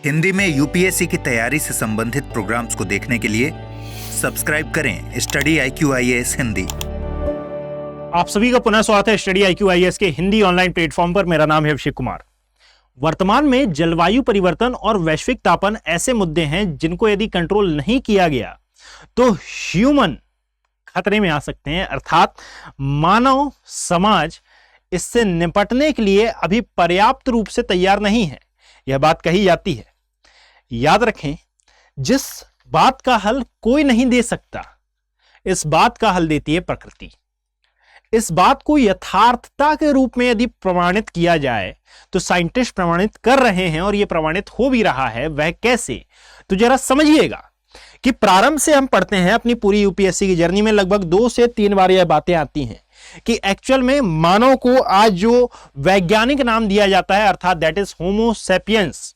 हिंदी में यूपीएससी की तैयारी से संबंधित प्रोग्राम्स को देखने के लिए सब्सक्राइब करें स्टडी IQ-IAS हिंदी। आप सभी का पुनः स्वागत है स्टडी IQ-IAS के हिंदी ऑनलाइन प्लेटफॉर्म पर। मेरा नाम है अभिषेक कुमार। वर्तमान में जलवायु परिवर्तन और वैश्विक तापन ऐसे मुद्दे हैं जिनको यदि कंट्रोल नहीं किया गया तो ह्यूमन खतरे में आ सकते हैं, अर्थात मानव समाज इससे निपटने के लिए अभी पर्याप्त रूप से तैयार नहीं है। यह बात कही जाती है। याद रखें, जिस बात का हल कोई नहीं दे सकता, इस बात का हल देती है प्रकृति। इस बात को यथार्थता के रूप में यदि प्रमाणित किया जाए तो साइंटिस्ट प्रमाणित कर रहे हैं और यह प्रमाणित हो भी रहा है। वह कैसे, तो जरा समझिएगा कि प्रारंभ से हम पढ़ते हैं अपनी पूरी यूपीएससी की जर्नी में लगभग 2 से 3 बार यह बातें आती हैं कि एक्चुअल में मानव को आज जो वैज्ञानिक नाम दिया जाता है, अर्थात that is homo sapiens,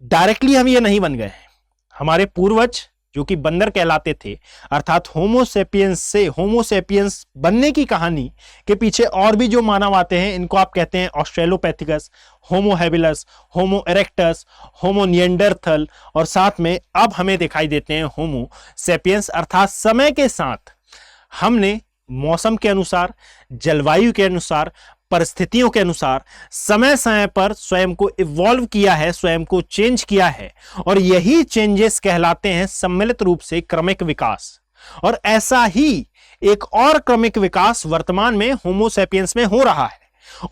directly हम ये नहीं बन गए हैं। हमारे पूर्वज जो कि बंदर कहलाते थे, अर्थात होमो सेपियंस से होमो सेपियंस बनने की कहानी के पीछे और भी जो मानव आते हैं, इनको आप कहते हैं ऑस्ट्रेलोपैथिकस, होमो हैबिलस, होमो इरेक्टस, होमो निएंडरथल, और साथ में अब हमें दिखाई देते हैं होमो सेपियंस। अर्थात समय के साथ हमने मौसम के अनुसार, जलवायु के अनुसार, परिस्थितियों के अनुसार समय समय पर स्वयं को इवॉल्व किया है, स्वयं को चेंज किया है, और यही चेंजेस कहलाते हैं सम्मिलित रूप से क्रमिक विकास। और ऐसा ही एक और क्रमिक विकास वर्तमान में होमो सेपियंस में हो रहा है,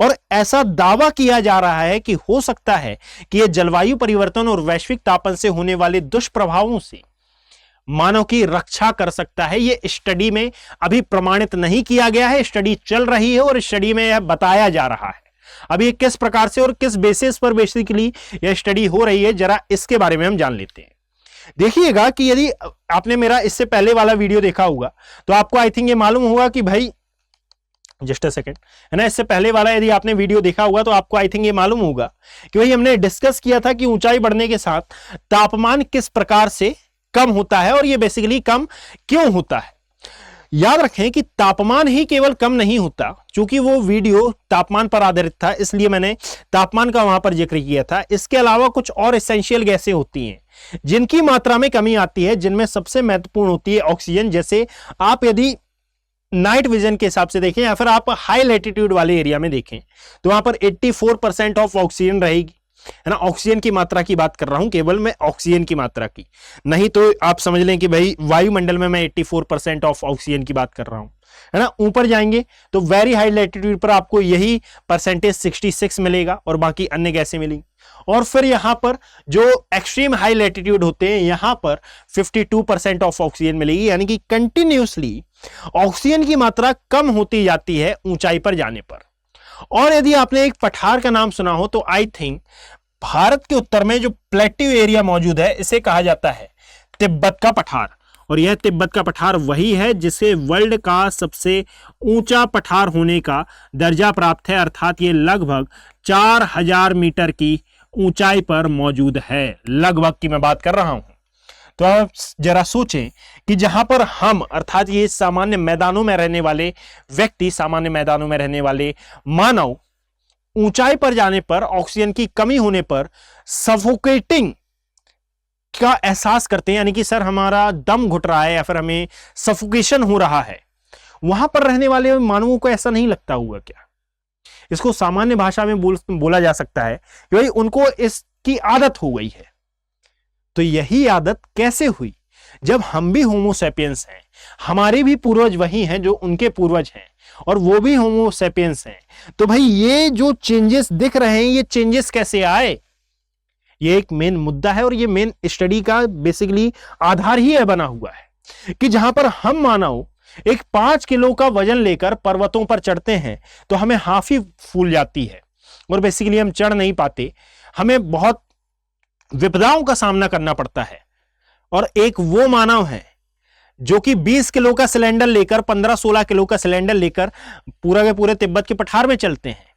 और ऐसा दावा किया जा रहा है कि हो सकता है कि यह जलवायु परिवर्तन और वैश्विक तापन से होने वाले दुष्प्रभावों से मानव की रक्षा कर सकता है। यह स्टडी में अभी प्रमाणित नहीं किया गया है, स्टडी चल रही है और स्टडी में यह बताया जा रहा है। अभी किस प्रकार से और किस बेसिस पर बेसिकली यह स्टडी हो रही है, जरा इसके बारे में हम जान लेते हैं। देखिएगा कि यदि आपने मेरा इससे पहले वाला वीडियो देखा होगा तो आपको आई थिंक ये मालूम होगा कि भाई, जस्ट अ सेकेंड, है ना, इससे पहले वाला यदि आपने वीडियो देखा होगा तो आपको आई थिंक ये मालूम होगा कि भाई हमने डिस्कस किया था कि ऊंचाई बढ़ने के साथ तापमान किस प्रकार से कम होता है और ये बेसिकली कम क्यों होता है। याद रखें कि तापमान ही केवल कम नहीं होता, क्योंकि वो वीडियो तापमान पर आधारित था इसलिए मैंने तापमान का वहां पर जिक्र किया था। इसके अलावा कुछ और एसेंशियल गैसें होती हैं जिनकी मात्रा में कमी आती है, जिनमें सबसे महत्वपूर्ण होती है ऑक्सीजन। जैसे आप यदि नाइट विजन के हिसाब से देखें या फिर आप हाई लैटिट्यूड वाले एरिया में देखें तो वहां पर 84% ऑफ ऑक्सीजन रहेगी, है ना। ऑक्सीजन की मात्रा की बात कर रहा हूं, केवल मैं ऑक्सीजन की मात्रा की, नहीं तो आप समझ लें कि भाई वायुमंडल में मैं 84% ऑफ ऑक्सीजन की बात कर रहा हूं, है ना। ऊपर जाएंगे तो वेरी हाई लैटिट्यूड पर आपको यही परसेंटेज 66 मिलेगा और बाकी अन्य गैसें मिलेंगी। और फिर यहां पर जो एक्सट्रीम हाई लैटिट्यूड होते हैं, यहां पर 52% ऑफ ऑक्सीजन मिलेगी, यानी कि कंटिन्यूसली ऑक्सीजन की मात्रा कम होती जाती है ऊंचाई पर जाने पर। और यदि आपने एक पठार का नाम सुना हो तो आई थिंक भारत के उत्तर में जो प्लेट्यू एरिया मौजूद है, इसे कहा जाता है तिब्बत का पठार। और यह तिब्बत का पठार वही है जिसे वर्ल्ड का सबसे ऊंचा पठार होने का दर्जा प्राप्त है, अर्थात ये लगभग 4000 मीटर की ऊंचाई पर मौजूद है। लगभग की मैं बात कर रहा हूं। तो आप जरा सोचें कि जहां पर हम, अर्थात ये सामान्य मैदानों में रहने वाले व्यक्ति, सामान्य मैदानों में रहने वाले मानव ऊंचाई पर जाने पर, ऑक्सीजन की कमी होने पर सफोकेटिंग का एहसास करते हैं, यानी कि सर हमारा दम घुट रहा है या फिर हमें सफोकेशन हो रहा है। वहां पर रहने वाले मानवों को ऐसा नहीं लगता हुआ क्या? इसको सामान्य भाषा में बोला जा सकता है कि भाई उनको इसकी आदत हो गई है। तो यही आदत कैसे हुई? जब हम भी होमो सेपियंस हैं, हमारे भी पूर्वज वही हैं जो उनके पूर्वज हैं, और वो भी होमो सेपियंस हैं। तो भाई ये जो चेंजेस दिख रहे हैं, ये चेंजेस कैसे आए? ये एक मेन मुद्दा है और ये मेन स्टडी का बेसिकली आधार ही है बना हुआ है कि जहां पर हम मानव एक 5 किलो का वजन लेकर पर्वतों पर चढ़ते हैं तो हमें हाफी फूल जाती है और बेसिकली हम चढ़ नहीं पाते, हमें बहुत विपदाओं का सामना करना पड़ता है। और एक वो मानव है जो कि 20 किलो का सिलेंडर लेकर, 15-16 किलो का सिलेंडर लेकर पूरा के पूरे तिब्बत के पठार में चलते हैं।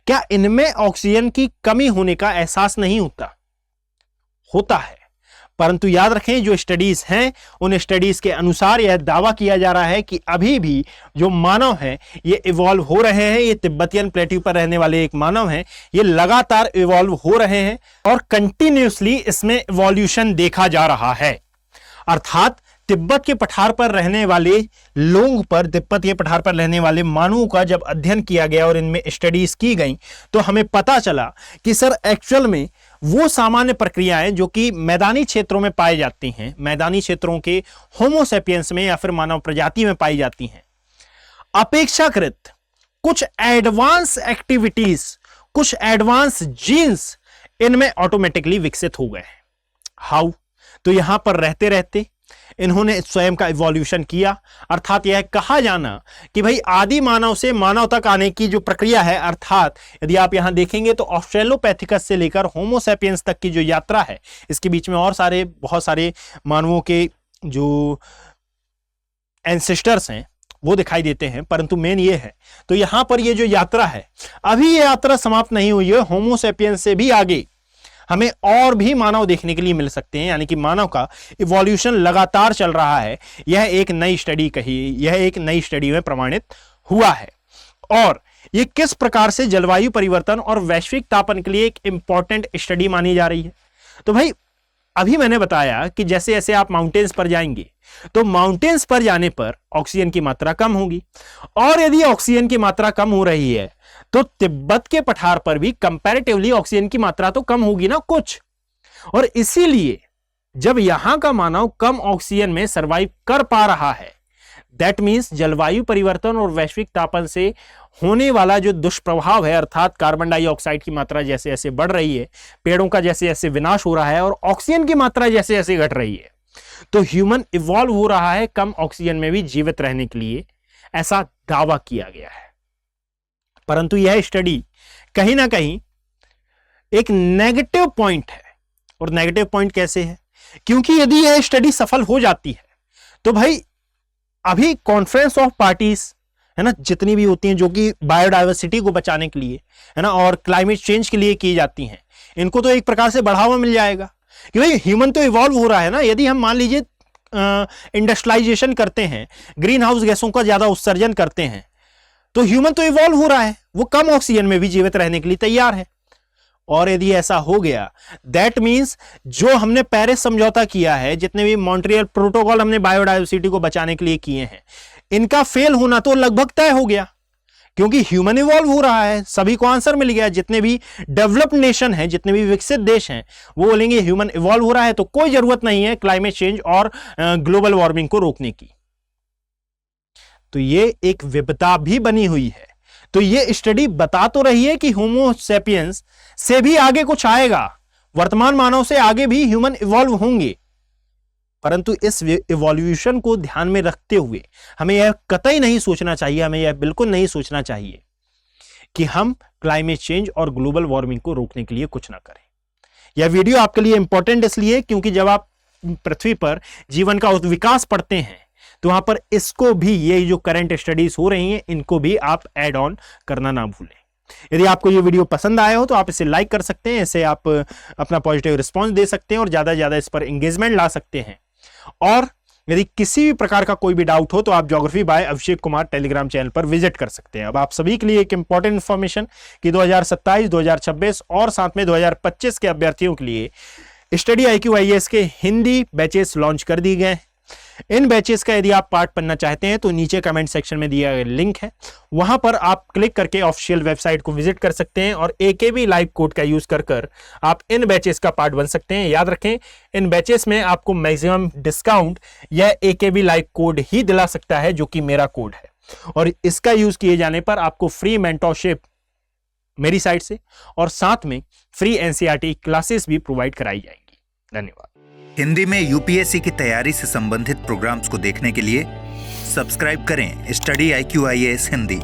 क्या इनमें ऑक्सीजन की कमी होने का एहसास नहीं होता? होता है, परंतु याद रखें जो स्टडीज हैं उन स्टडीज के अनुसार यह दावा किया जा रहा है कि अभी भी जो मानव हैं ये इवॉल्व हो रहे हैं। ये तिब्बतियन प्लेट्यू पर रहने वाले एक मानव हैं, ये लगातार इवॉल्व हो रहे हैं और कंटिन्यूसली इसमें इवोल्यूशन देखा जा रहा है। अर्थात तिब्बत के पठार पर रहने वाले लोगों पर, तिब्बत के पठार पर रहने वाले मानवों का जब अध्ययन किया गया और इनमें स्टडीज की गई तो हमें पता चला कि सर एक्चुअल में वो सामान्य प्रक्रियाएं जो कि मैदानी क्षेत्रों में पाई जाती हैं, मैदानी क्षेत्रों के होमो सेपियंस में या फिर मानव प्रजाति में पाई जाती हैं, अपेक्षाकृत कुछ एडवांस एक्टिविटीज, कुछ एडवांस जीन्स इनमें ऑटोमेटिकली विकसित हो गए। हाउ? तो यहां पर रहते रहते इन्होंने स्वयं का इवोल्यूशन किया। अर्थात यह कहा जाना कि भाई आदि मानव से मानव तक आने की जो प्रक्रिया है, अर्थात यदि आप यहां देखेंगे तो ऑस्ट्रेलोपैथिकस से लेकर होमो सैपियंस तक की जो यात्रा है, इसके बीच में और बहुत सारे मानवों के जो एंसेस्टर्स हैं वो दिखाई देते हैं, परंतु मेन ये है। तो यहां पर ये जो यात्रा है, अभी ये यात्रा समाप्त नहीं हुई है। होमो सैपियंस से भी आगे हमें और भी मानव देखने के लिए मिल सकते हैं, यानी कि मानव का इवोल्यूशन लगातार चल रहा है। यह एक नई स्टडी में प्रमाणित हुआ है। और यह किस प्रकार से जलवायु परिवर्तन और वैश्विक तापन के लिए एक इंपॉर्टेंट स्टडी मानी जा रही है। तो भाई अभी मैंने बताया कि जैसे जैसे आप माउंटेन्स पर जाएंगे तो माउंटेन्स पर जाने पर ऑक्सीजन की मात्रा कम होगी, और यदि ऑक्सीजन की मात्रा कम हो रही है तो तिब्बत के पठार पर भी कंपैरेटिवली ऑक्सीजन की मात्रा तो कम होगी ना कुछ। और इसीलिए जब यहां का मानव कम ऑक्सीजन में सरवाइव कर पा रहा है, दैट मींस जलवायु परिवर्तन और वैश्विक तापन से होने वाला जो दुष्प्रभाव है, अर्थात कार्बन डाइऑक्साइड की मात्रा जैसे जैसे बढ़ रही है, पेड़ों का जैसे जैसे विनाश हो रहा है और ऑक्सीजन की मात्रा जैसे जैसे घट रही है, तो ह्यूमन इवॉल्व हो रहा है कम ऑक्सीजन में भी जीवित रहने के लिए, ऐसा दावा किया गया है। परंतु यह स्टडी कहीं ना कहीं एक नेगेटिव पॉइंट है। और नेगेटिव पॉइंट कैसे है? क्योंकि यदि यह स्टडी सफल हो जाती है तो भाई अभी कॉन्फ्रेंस ऑफ पार्टीज है ना, जितनी भी होती हैं जो कि बायोडायवर्सिटी को बचाने के लिए है ना और क्लाइमेट चेंज के लिए की जाती हैं, इनको तो एक प्रकार से बढ़ावा मिल जाएगा कि भाई ह्यूमन तो इवॉल्व हो रहा है ना। यदि हम मान लीजिए इंडस्ट्रियलाइजेशन करते हैं, ग्रीन हाउस गैसों का ज्यादा उत्सर्जन करते हैं, तो ह्यूमन तो इवॉल्व हो रहा है, वो कम ऑक्सीजन में भी जीवित रहने के लिए तैयार है। और यदि ऐसा हो गया, दैट मींस जो हमने पेरिस समझौता किया है, जितने भी मॉन्ट्रियल प्रोटोकॉल हमने बायोडायवर्सिटी को बचाने के लिए किए हैं, इनका फेल होना तो लगभग तय हो गया, क्योंकि ह्यूमन इवॉल्व हो रहा है। सभी को आंसर मिल गया। जितने भी डेवलप्ड नेशन हैं, जितने भी विकसित देश हैं, वो बोलेंगे ह्यूमन इवॉल्व हो रहा है, तो कोई जरूरत नहीं है क्लाइमेट चेंज और ग्लोबल वार्मिंग को रोकने की। तो ये एक विपदा भी बनी हुई है। तो ये स्टडी बता तो रही है कि होमो सेपियंस से भी आगे कुछ आएगा, वर्तमान मानव से आगे भी ह्यूमन इवॉल्व होंगे, परंतु इस इवोल्यूशन को ध्यान में रखते हुए हमें यह कतई नहीं सोचना चाहिए, हमें यह बिल्कुल नहीं सोचना चाहिए कि हम क्लाइमेट चेंज और ग्लोबल वार्मिंग को रोकने के लिए कुछ ना करें। यह वीडियो आपके लिए इंपॉर्टेंट इसलिए क्योंकि जब आप पृथ्वी पर जीवन का विकास पढ़ते हैं तो वहां पर इसको भी, ये जो करंट स्टडीज हो रही हैं, इनको भी आप ऐड ऑन करना ना भूलें। यदि आपको ये वीडियो पसंद आया हो तो आप इसे लाइक कर सकते हैं, इससे आप अपना पॉजिटिव रिस्पांस दे सकते हैं और ज्यादा से ज्यादा इस पर एंगेजमेंट ला सकते हैं। और यदि किसी भी प्रकार का कोई भी डाउट हो तो आप geography bye Abhishek Kumar Telegram channel पर विजिट कर सकते हैं। अब आप सभी के लिए एक इंपॉर्टेंट इंफॉर्मेशन कि 2027, 2026 और साथ में 2025 के अभ्यर्थियों के लिए स्टडी IQ IAS के हिंदी बैचेस लॉन्च कर दिए गए हैं। इन बैचेस का यदि आप पार्ट पढ़ना चाहते हैं तो नीचे कमेंट सेक्शन में दिया गया लिंक है, वहां पर आप क्लिक करके ऑफिशियल वेबसाइट को विजिट कर सकते हैं और AKB लाइव कोड का यूज कर आप इन बैचेस का पार्ट बन सकते हैं। याद रखें, इन बैचेस में आपको मैक्सिमम डिस्काउंट यह AKB लाइव कोड ही दिला सकता है, जो कि मेरा कोड है, और इसका यूज किए जाने पर आपको फ्री मेंटरशिप मेरी साइड से और साथ में फ्री NCERT क्लासेस भी प्रोवाइड कराई जाएंगी। धन्यवाद। हिंदी में UPSC की तैयारी से संबंधित प्रोग्राम्स को देखने के लिए सब्सक्राइब करें स्टडी IQ IAS हिंदी।